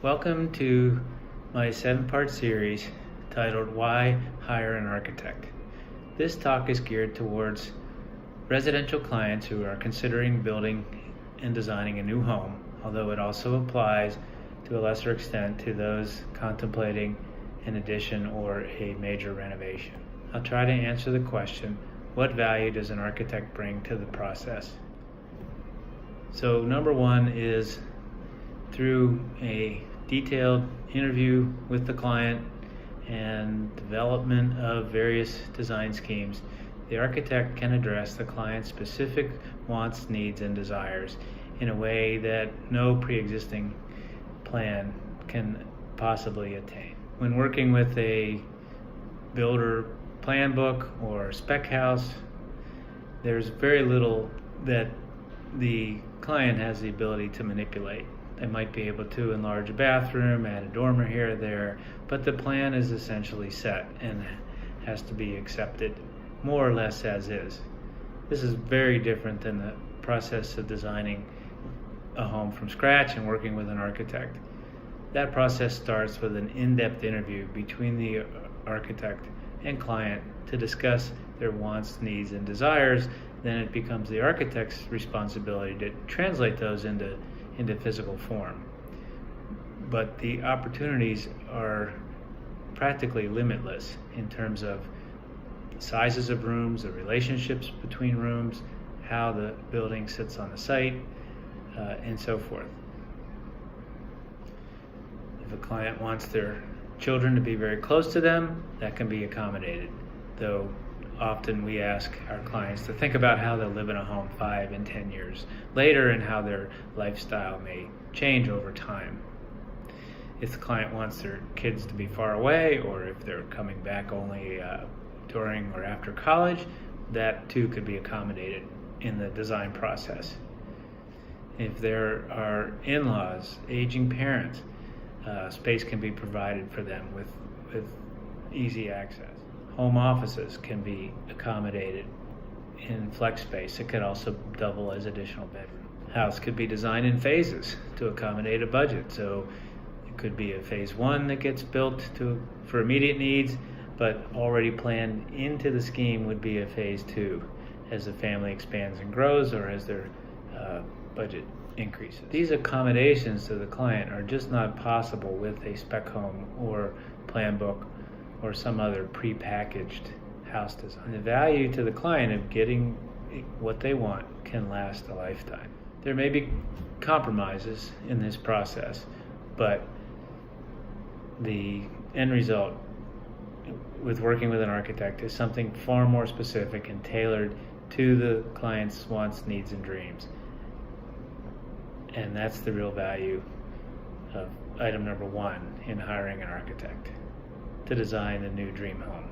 Welcome to my 7-part series titled Why Hire an Architect. This talk is geared towards residential clients who are considering building and designing a new home, although it also applies to a lesser extent to those contemplating an addition or a major renovation. I'll try to answer the question, what value does an architect bring to the process? So number one is through a detailed interview with the client and development of various design schemes, the architect can address the client's specific wants, needs, and desires in a way that no pre-existing plan can possibly attain. When working with a builder plan book or spec house, there's very little that the client has the ability to manipulate. They might be able to enlarge a bathroom, add a dormer here or there, but the plan is essentially set and has to be accepted more or less as is. This is very different than the process of designing a home from scratch and working with an architect. That process starts with an in-depth interview between the architect and client to discuss their wants, needs, and desires. Then it becomes the architect's responsibility to translate those into physical form. But the opportunities are practically limitless in terms of sizes of rooms, the relationships between rooms, how the building sits on the site, and so forth. If a client wants their children to be very close to them, that can be accommodated, though often we ask our clients to think about how they'll live in a home 5 and 10 years later and how their lifestyle may change over time. If the client wants their kids to be far away, or if they're coming back only during or after college, that too could be accommodated in the design process. If there are in-laws, aging parents, space can be provided for them with easy access. Home offices can be accommodated in flex space. It could also double as additional bedroom. House could be designed in phases to accommodate a budget. So it could be a phase 1 that gets built for immediate needs, but already planned into the scheme would be a phase 2 as the family expands and grows or as their budget increases. These accommodations to the client are just not possible with a spec home or plan book or some other pre-packaged house design. The value to the client of getting what they want can last a lifetime. There may be compromises in this process, but the end result with working with an architect is something far more specific and tailored to the client's wants, needs, and dreams. And that's the real value of item number 1 in hiring an architect to design a new dream home.